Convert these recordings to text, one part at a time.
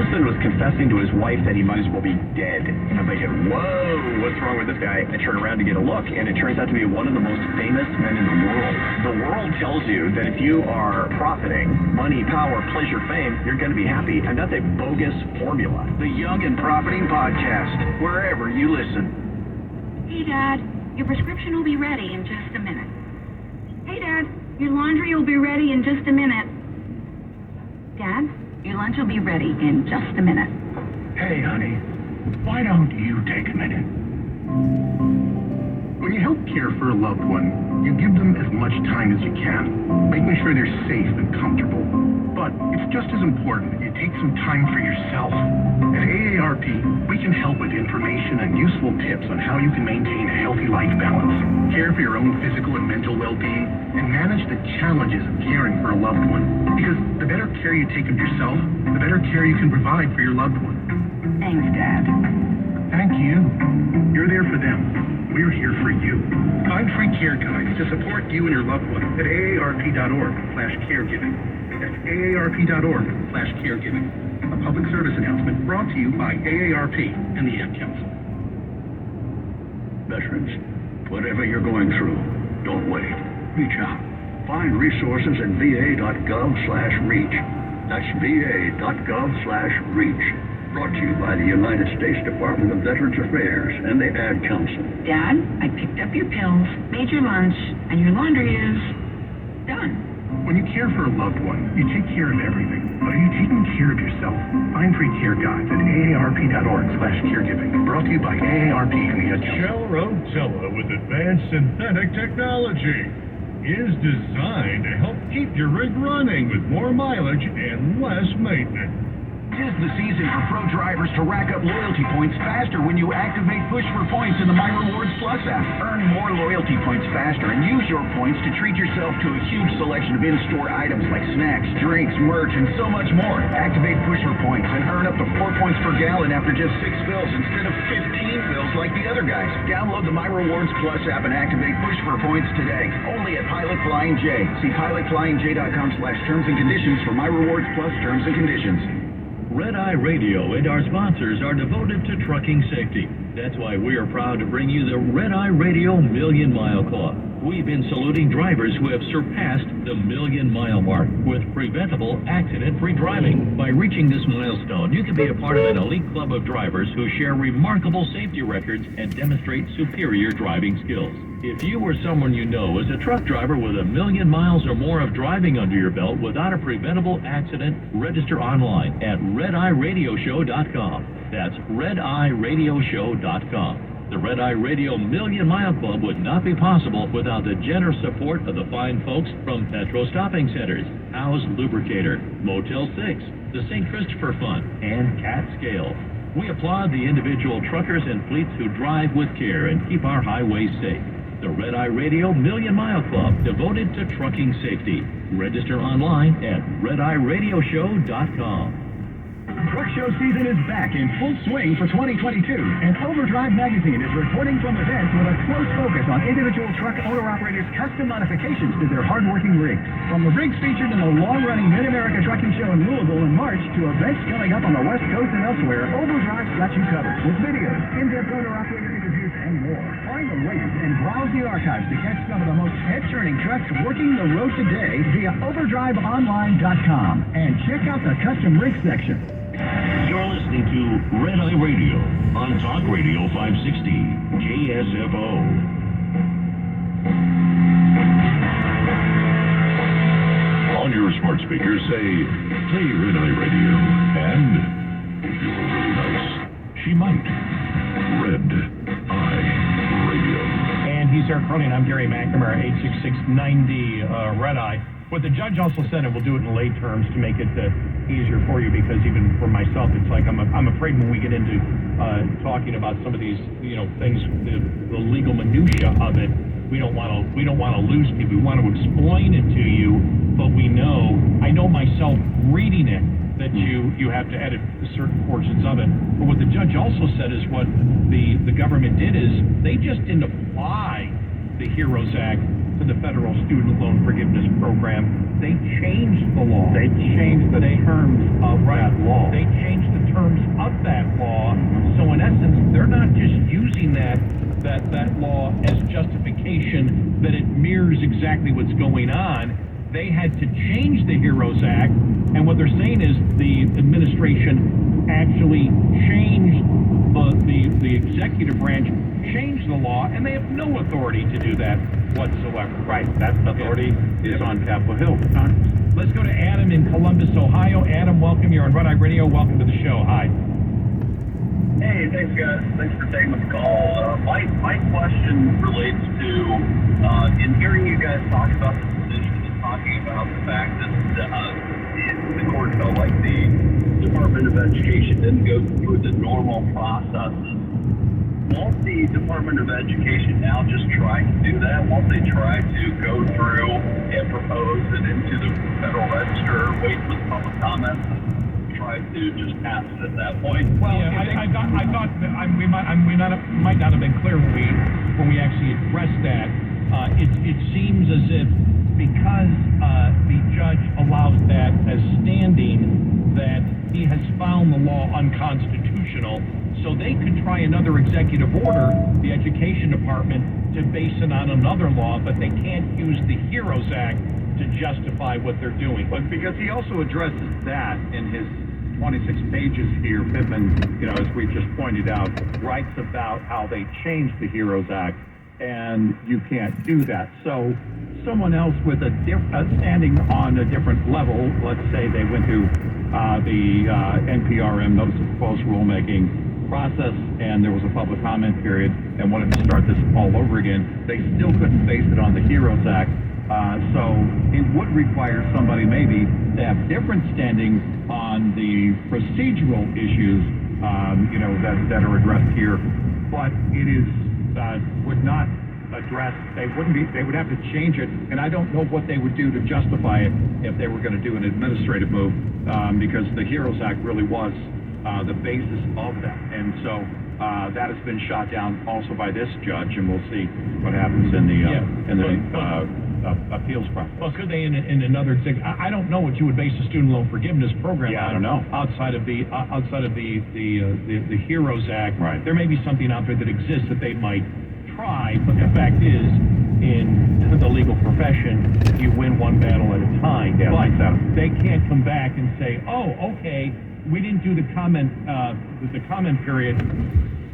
husband was confessing to his wife that he might as well be dead. And I'm thinking, whoa, what's wrong with this guy? I turn around to get a look, and it turns out to be one of the most famous men in the world. The world tells you that if you are profiting, money, power, pleasure, fame, you're going to be happy, and that's a bogus formula. The Young and Profiting Podcast, wherever you listen. Hey, Dad, your prescription will be ready in just a minute. Hey, Dad, your laundry will be ready in just a minute. Dad, your lunch will be ready in just a minute. Hey, honey, why don't you take a minute? When you help care for a loved one, you give them as much time as you can, making sure they're safe and comfortable. But it's just as important that you take some time for yourself. At AARP, we can help with information and useful tips on how you can maintain a healthy life balance, care for your own physical and mental well-being, and manage the challenges of caring for a loved one. Because the better care you take of yourself, the better care you can provide for your loved one. Thanks, Dad. Thank you. You're there for them. We're here for you. Find free care guides to support you and your loved one at aarp.org/caregiving. That's aarp.org/caregiving. A public service announcement brought to you by AARP and the Ad Council. Veterans, whatever you're going through, don't wait. Reach out. Find resources at va.gov/reach. That's va.gov/reach. Brought to you by the United States Department of Veterans Affairs and the Ad Council. Dad, I picked up your pills, made your lunch, and your laundry is done. When you care for a loved one, you take care of everything. But are you taking care of yourself? Find free care guides at aarp.org/caregiving. Brought to you by AARP and the Ad Council. Shell Rotella with advanced synthetic technology is designed to help keep your rig running with more mileage and less maintenance. Tis the season for pro drivers to rack up loyalty points faster when you activate Push for Points in the My Rewards Plus app. Earn more loyalty points faster and use your points to treat yourself to a huge selection of in-store items like snacks, drinks, merch, and so much more. Activate Push for Points and earn up to 4 points per gallon after just 6 fills instead of 15 fills like the other guys. Download the My Rewards Plus app and activate Push for Points today. Only at Pilot Flying J. See pilotflyingj.com/terms and conditions for My Rewards Plus terms and conditions. Red Eye Radio and our sponsors are devoted to trucking safety. That's why we are proud to bring you the Red Eye Radio Million Mile Club. We've been saluting drivers who have surpassed the million-mile mark with preventable, accident-free driving. By reaching this milestone, you can be a part of an elite club of drivers who share remarkable safety records and demonstrate superior driving skills. If you or someone you know is a truck driver with 1 million miles or more of driving under your belt without a preventable accident, register online at redeyeradioshow.com. That's redeyeradioshow.com. The Red Eye Radio Million Mile Club would not be possible without the generous support of the fine folks from Petro Stopping Centers, House Lubricator, Motel 6, the St. Christopher Fund, and Cat Scale. We applaud the individual truckers and fleets who drive with care and keep our highways safe. The Red Eye Radio Million Mile Club, devoted to trucking safety. Register online at redeyeradioshow.com. Truck show season is back in full swing for 2022, and Overdrive Magazine is reporting from events with a close focus on individual truck owner-operators' custom modifications to their hard-working rigs. From the rigs featured in the long-running Mid-America Trucking Show in Louisville in March to events coming up on the West Coast and elsewhere, Overdrive's got you covered with videos, in-depth owner-operator interviews, and more. Find the latest and browse the archives to catch some of the most head-turning trucks working the road today via overdriveonline.com, and check out the custom rig section. You're listening to Red Eye Radio on Talk Radio 560 KSFO. On your smart speaker, say, play Red Eye Radio. And, if you were really nice, she might. Red Eye Radio. And he's Eric Cronin. I'm Gary McNamara, 866-90 Red Eye. What the judge also said, and we'll do it in lay terms to make it easier for you, because even for myself, it's like I'm afraid when we get into talking about some of these things, the legal minutia of it, we don't want to lose people. We want to explain it to you, but I know myself reading it that you have to edit certain portions of it. But what the judge also said is what the government did is they just didn't apply the HEROES Act to the federal student loan forgiveness program. They changed the law. They changed the terms of that law. They changed the indication that it mirrors exactly what's going on. They had to change the HEROES Act, and what they're saying is the administration actually changed the executive branch changed the law, and they have no authority to do that whatsoever. Right, that authority is on Capitol Hill. Let's go to Adam in Columbus, Ohio. Adam, welcome. You're on Red Eye Radio. Welcome to the show. Hi. Hey, thanks guys. Thanks for taking the call. My question relates to in hearing you guys talk about the decision and talking about the fact that the court felt like the Department of Education didn't go through the normal processes. Won't the Department of Education now just try to do that? Won't they try to go through and propose it into the Federal Register, wait for the public comments, and try to just pass it at that point? Well, I thought that we might not have been clear when we actually addressed that. It seems as if because the judge allows that as standing, that he has found the law unconstitutional. So they could try another executive order, the Education Department, to base it on another law, but they can't use the HEROES Act to justify what they're doing. But because he also addresses that in his 26 pages here, Pittman, as we just pointed out, writes about how they changed the HEROES Act, and you can't do that. So someone else with a standing on a different level, let's say they went through the NPRM, Notice of Proposed Rulemaking, process, and there was a public comment period and wanted to start this all over again, they still couldn't base it on the HEROES Act. So it would require somebody maybe to have different standing on the procedural issues, that are addressed here. But it is would not address. They would have to change it, and I don't know what they would do to justify it if they were going to do an administrative move, because the HEROES Act really was the basis of that, and so that has been shot down also by this judge, and we'll see what happens in the appeals process. Well, could they in another? I don't know what you would base a student loan forgiveness program on. I don't know. Outside of the HEROES Act, right? There may be something out there that exists that they might try, but the fact is, in the legal profession, you win one battle at a time. Yeah, but exactly. They can't come back and say, "Oh, okay, we didn't do the comment period.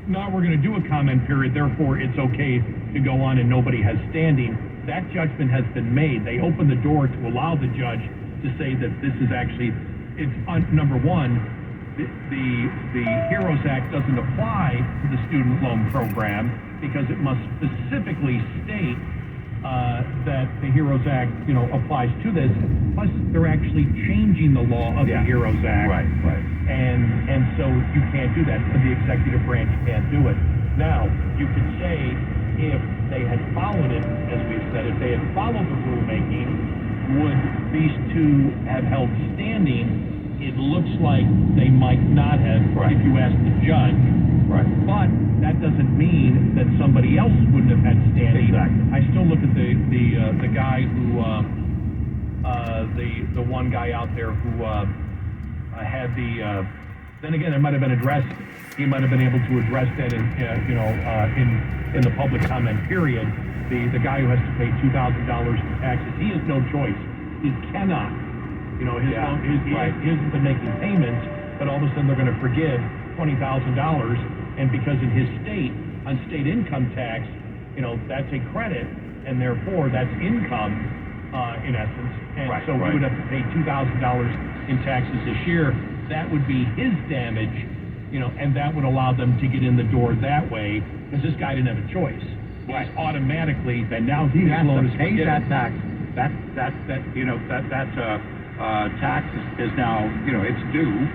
Now we're going to do a comment period. Therefore, it's okay to go on, and nobody has standing." That judgment has been made. They opened the door to allow the judge to say that this is actually, number one, the HEROES Act doesn't apply to the student loan program because it must specifically state that the HEROES Act, applies to this. Plus, they're actually changing the law of the HEROES Act. Right. And so you can't do that. The executive branch can't do it. Now, you could say if they had followed it, as we've said, if they had followed the rulemaking, would these two have held standing? It looks like they might not have, if you ask the judge. Right. But that doesn't mean that somebody else wouldn't have had standing. Exactly. I still look at the guy who the one guy out there who had the. Then again, it might have been addressed. He might have been able to address that in the public comment period. The guy who has to pay $2,000 in taxes, he has no choice. He cannot. He hasn't been making payments, but all of a sudden they're going to forgive $20,000, and because in his state, on state income tax, that's a credit, and therefore that's income, in essence. And so he would have to pay $2,000 in taxes this year. That would be his damage, and that would allow them to get in the door that way, because this guy didn't have a choice. Right. Automatically, and now he has to pay that tax. That's tax is now, it's due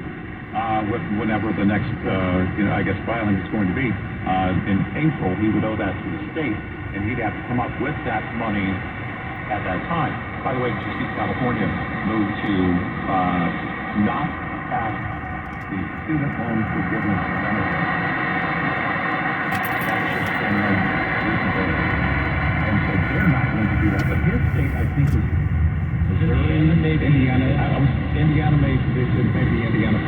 whenever the next, filing is going to be. In April, he would owe that to the state, and he'd have to come up with that money at that time. By the way, did you see California move to not pass the student loan forgiveness benefit? That's just been recently. And so they're not going to do that. But his state, I think, was Missouri, maybe Indiana. Indiana, maybe Indiana.